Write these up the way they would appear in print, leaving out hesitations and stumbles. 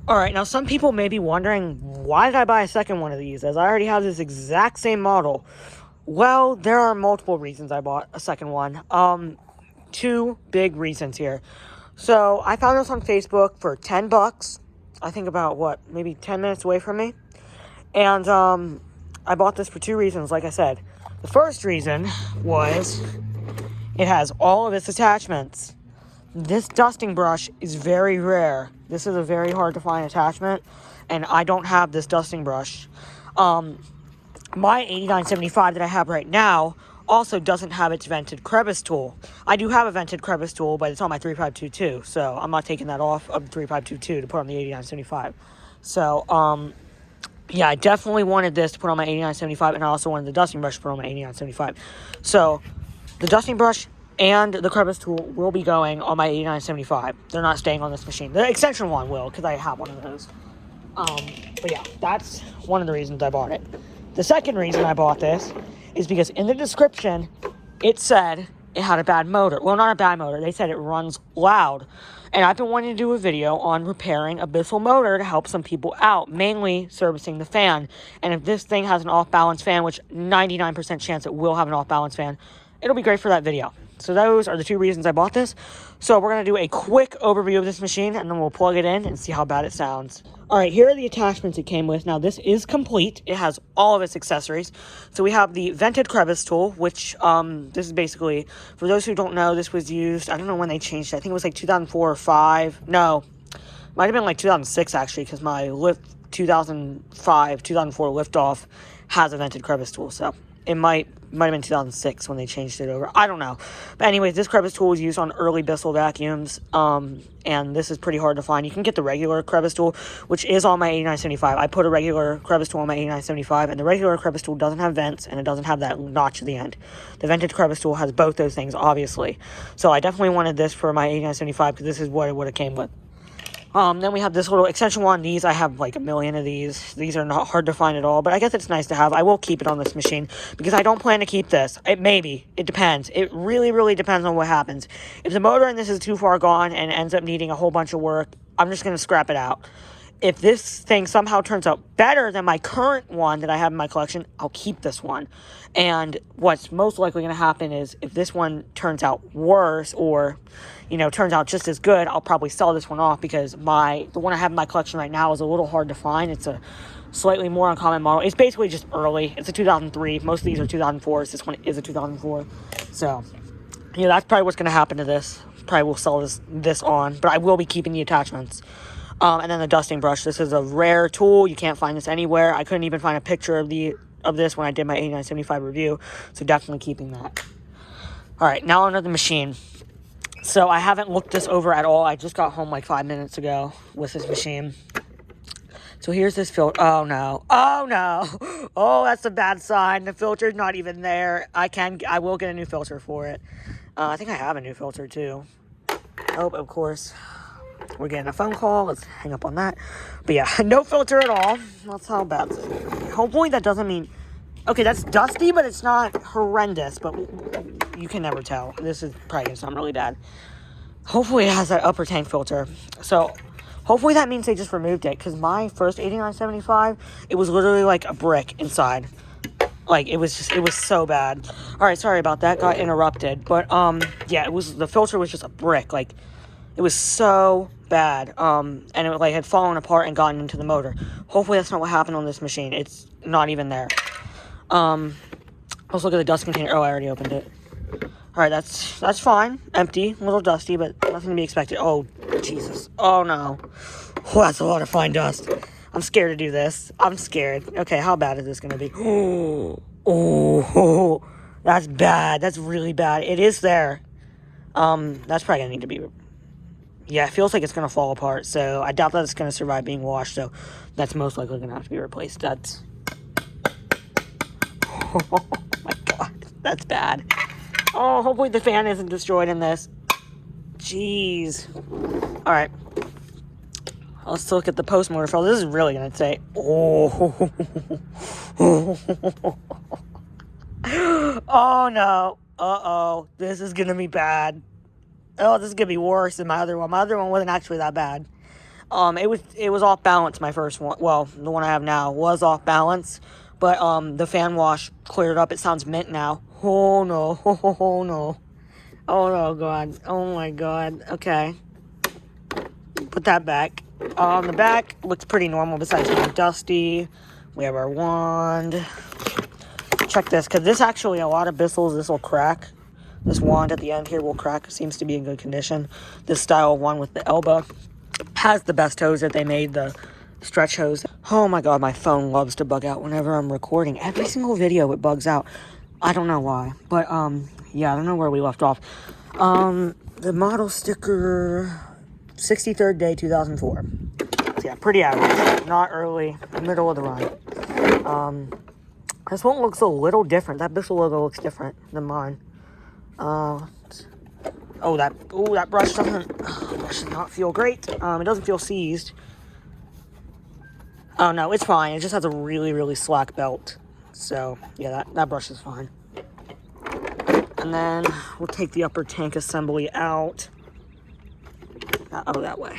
Alright, now some people may be wondering, why did I buy a second one of these, as I already have this exact same model? Well, there are multiple reasons I bought a second one. Two big reasons here. So, I found this on Facebook for $10. I think about, maybe 10 minutes away from me. And, I bought this for two reasons, like I said. The first reason was it has all of its attachments. This dusting brush is very rare. This is a very hard to find attachment, and I don't have this dusting brush. My 8975 that I have right now also doesn't have its vented crevice tool. I do have a vented crevice tool, but it's on my 3522, so I'm not taking that off of the 3522 to put on the 8975. So, yeah, I definitely wanted this to put on my 8975, and I also wanted the dusting brush to put on my 8975. So, the dusting brush and the crevice tool will be going on my 8975. They're not staying on this machine. The extension one will, because I have one of those. But yeah, that's one of the reasons I bought it. The second reason I bought this is because in the description, it said it had a bad motor. Well, not a bad motor. They said it runs loud. And I've been wanting to do a video on repairing a Bissell motor to help some people out, mainly servicing the fan. And if this thing has an off-balance fan, which 99% chance it will have an off-balance fan, it'll be great for that video. So those are the two reasons I bought this. So we're going to do a quick overview of this machine, and then we'll plug it in and see how bad it sounds. Alright, here are the attachments it came with. Now, this is complete. It has all of its accessories. So we have the vented crevice tool, which, this is basically, for those who don't know, this was used, I don't know when they changed it. I think it was like 2004 or 5. No, might have been like 2006, actually, because my 2004 liftoff has a vented crevice tool, so it might have been 2006 when they changed it over. I don't know. But anyways, this crevice tool was used on early Bissell vacuums, and this is pretty hard to find. You can get the regular crevice tool, which is on my 8975. I put a regular crevice tool on my 8975, and the regular crevice tool doesn't have vents, and it doesn't have that notch at the end. The vented crevice tool has both those things, obviously. So I definitely wanted this for my 8975, because this is what it would have came with. Then we have this little extension one. These, I have like a million of these. These are not hard to find at all, but I guess it's nice to have. I will keep it on this machine because I don't plan to keep this. It depends. It really, really depends on what happens. If the motor in this is too far gone and ends up needing a whole bunch of work, I'm just going to scrap it out. If this thing somehow turns out better than my current one that I have in my collection, I'll keep this one. And what's most likely going to happen is if this one turns out worse or, turns out just as good, I'll probably sell this one off because the one I have in my collection right now is a little hard to find. It's a slightly more uncommon model. It's basically just early. It's a 2003. Most of these are 2004s. This one is a 2004. So, that's probably what's going to happen to this. Probably will sell this on, but I will be keeping the attachments. And then the dusting brush. This is a rare tool. You can't find this anywhere. I couldn't even find a picture of this when I did my 8975 review. So definitely keeping that. Alright, now onto the machine. So I haven't looked this over at all. I just got home like 5 minutes ago with this machine. So here's this filter. Oh no. Oh no. Oh, that's a bad sign. The filter's not even there. I will get a new filter for it. I think I have a new filter too. Oh, of course. We're getting a phone call. Let's hang up on that. But yeah, no filter at all. That's how bad it is. Hopefully that doesn't mean... Okay, that's dusty, but it's not horrendous. But you can never tell. This is probably going to sound really bad. Hopefully it has that upper tank filter. So, hopefully that means they just removed it. Because my first 8975, it was literally like a brick inside. Like, it was so bad. Alright, sorry about that. Got interrupted. But, yeah, the filter was just a brick. Like, it was so bad, and it had fallen apart and gotten into the motor. Hopefully that's not what happened on this machine. It's not even there. Let's look at the dust container. Oh, I already opened it. Alright, that's fine. Empty, a little dusty, but nothing to be expected. Oh, Jesus. Oh, no. Oh, that's a lot of fine dust. I'm scared to do this. I'm scared. Okay, how bad is this going to be? Oh, that's bad. That's really bad. It is there. That's probably going to need to be... Yeah, it feels like it's going to fall apart, so I doubt that it's going to survive being washed, so that's most likely going to have to be replaced. That's... Oh, my God. That's bad. Oh, hopefully the fan isn't destroyed in this. Jeez. Alright. Let's look at the post-motor fail. This is really going to say... Oh. Oh, no. Uh-oh. This is going to be bad. Oh, this is going to be worse than my other one. My other one wasn't actually that bad. It was off balance, my first one. Well, the one I have now was off balance, but the fan wash cleared up. It sounds mint now. Oh no, oh no. Oh no, God. Oh my God. Okay. Put that back. The back looks pretty normal besides being dusty. We have our wand. Check this, because this actually, a lot of Bissells, this will crack. This wand at the end here will crack. It seems to be in good condition. This style one with the elbow has the best hose that they made, the stretch hose. Oh my God, my phone loves to bug out whenever I'm recording. Every single video it bugs out. I don't know why, but yeah, I don't know where we left off. The model sticker, 63rd day, 2004. So yeah, pretty average. Not early, middle of the run. This one looks a little different. That Bissell logo looks different than mine. That brush does not feel great. It doesn't feel seized. Oh no, it's fine. It just has a really, really slack belt. So yeah, that brush is fine. And then we'll take the upper tank assembly out. That way.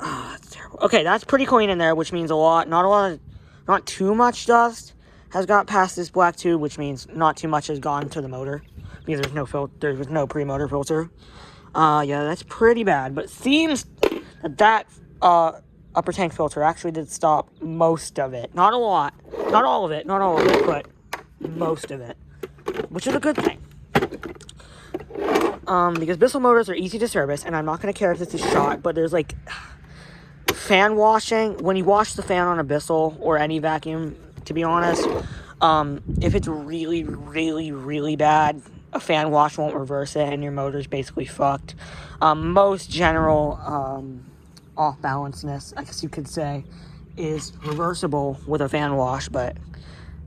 Oh, that's terrible. Okay, that's pretty clean in there, which means not too much dust has got past this black tube, which means not too much has gone to the motor, because there's no pre-motor filter. Yeah, that's pretty bad, but it seems that upper tank filter actually did stop most of it. Not a lot, not all of it, but most of it, which is a good thing. Because Bissell motors are easy to service, and I'm not going to care if this is shot, but there's like fan washing. When you wash the fan on a Bissell or any vacuum, to be honest, if it's really, really, really bad, a fan wash won't reverse it, and your motor's basically fucked. Most general off-balanceness, I guess you could say, is reversible with a fan wash, but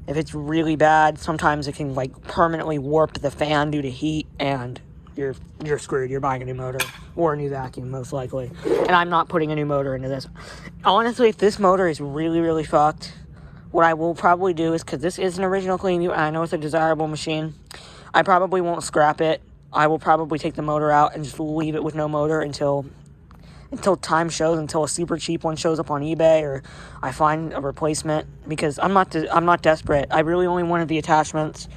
if it's really bad, sometimes it can like permanently warp the fan due to heat, and you're screwed. You're buying a new motor or a new vacuum, most likely. And I'm not putting a new motor into this. Honestly, if this motor is really, really fucked, what I will probably do is, because this is an original CleanView, and I know it's a desirable machine, I probably won't scrap it. I will probably take the motor out and just leave it with no motor until time shows, until a super cheap one shows up on eBay or I find a replacement, because I'm not desperate. I really only wanted the attachments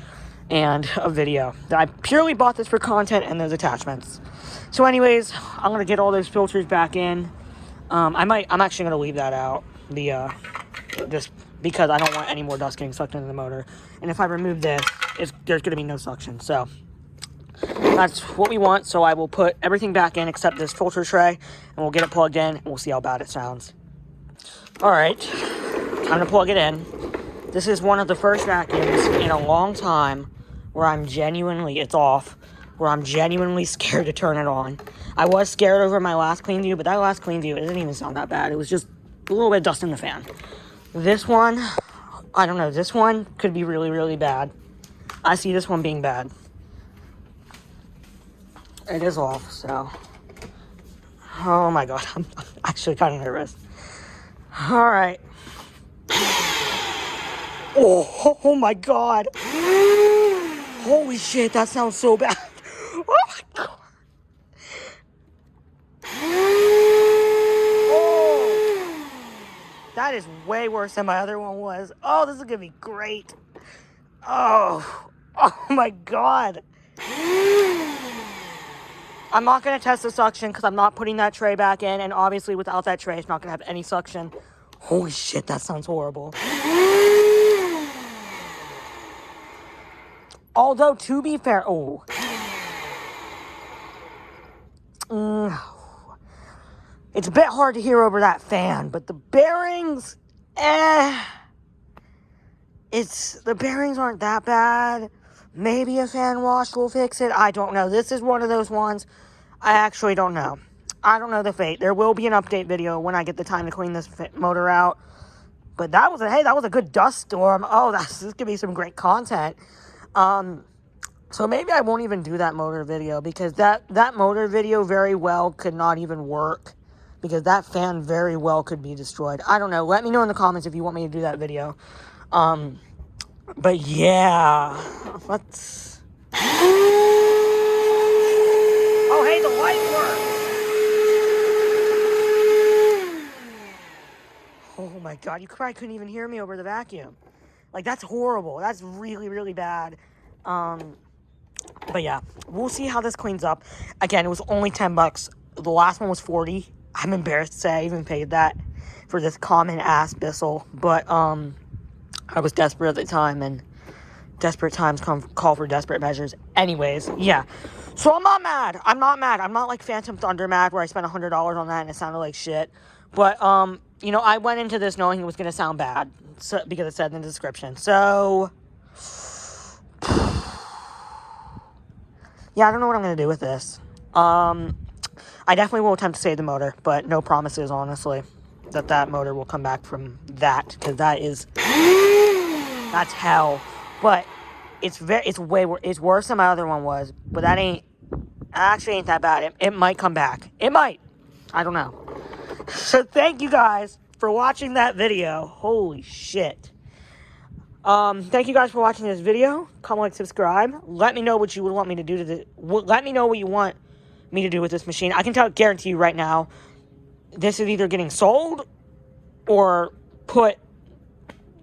and a video. I purely bought this for content and those attachments. So anyways, I'm gonna get all those filters back in. I'm actually gonna leave that out, just because I don't want any more dust getting sucked into the motor. And if I remove this, there's gonna be no suction. So that's what we want. So I will put everything back in except this filter tray, and we'll get it plugged in, and we'll see how bad it sounds. All right, time to plug it in. This is one of the first vacuums in a long time where I'm genuinely scared to turn it on. I was scared over my last CleanView, but that last CleanView, it didn't even sound that bad. It was just a little bit of dust in the fan. This one, I don't know. This one could be really, really bad. I see this one being bad. It is off, so. Oh my God, I'm actually kind of nervous. All right. Oh my God. Holy shit, that sounds so bad. Oh my God. Oh, that is way worse than my other one was. Oh, this is gonna be great. Oh my God. I'm not going to test the suction because I'm not putting that tray back in, and obviously without that tray, it's not going to have any suction. Holy shit, that sounds horrible. Although, to be fair, it's a bit hard to hear over that fan, but the bearings, the bearings aren't that bad. Maybe a fan wash will fix it. I don't know. This is one of those ones I actually don't know. I don't know the fate. There will be an update video when I get the time to clean this motor out. But that was a good dust storm. Oh, this could be some great content. So maybe I won't even do that motor video, because that motor video very well could not even work, because that fan very well could be destroyed. I don't know. Let me know in the comments if you want me to do that video. But yeah, let's. Oh, hey, the light works. Oh my god, you probably couldn't even hear me over the vacuum. Like, that's horrible. That's really, really bad. But yeah, we'll see how this cleans up. Again, it was only $10. The last one was $40. I'm embarrassed to say I even paid that for this common ass Bissell. But I was desperate at the time, and desperate times call for desperate measures. Anyways, yeah. So I'm not mad. I'm not like Phantom Thunder mad where I spent $100 on that and it sounded like shit. But you know, I went into this knowing it was gonna sound bad, so, because it said in the description. So yeah, I don't know what I'm gonna do with this. I definitely will attempt to save the motor, but no promises, honestly, that motor will come back from that, because that's hell. But it's worse than my other one was, but that actually ain't that bad. It might come back. It might. I don't know. So thank you guys for watching that video. Holy shit. Thank you guys for watching this video. Comment, like, subscribe. Let me know what you would want me to do to this. Let me know what you want me to do with this machine. I can guarantee you right now, this is either getting sold or put,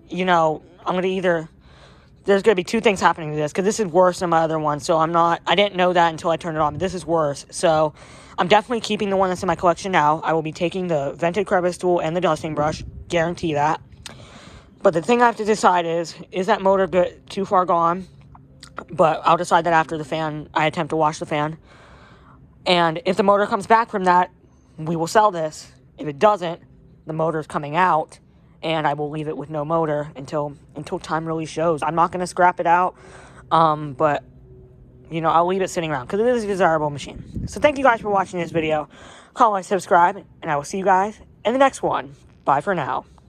you know, there's going to be two things happening to this, because this is worse than my other one, so I didn't know that until I turned it on. This is worse, so I'm definitely keeping the one that's in my collection now. I will be taking the vented crevice tool and the dusting brush, guarantee that. But the thing I have to decide is that motor too far gone? But I'll decide that after I attempt to wash the fan. And if the motor comes back from that, we will sell this. If it doesn't, the motor's coming out, and I will leave it with no motor until time really shows. I'm not going to scrap it out, but, you know, I'll leave it sitting around, because it is a desirable machine. So thank you guys for watching this video. Comment, like, subscribe, and I will see you guys in the next one. Bye for now.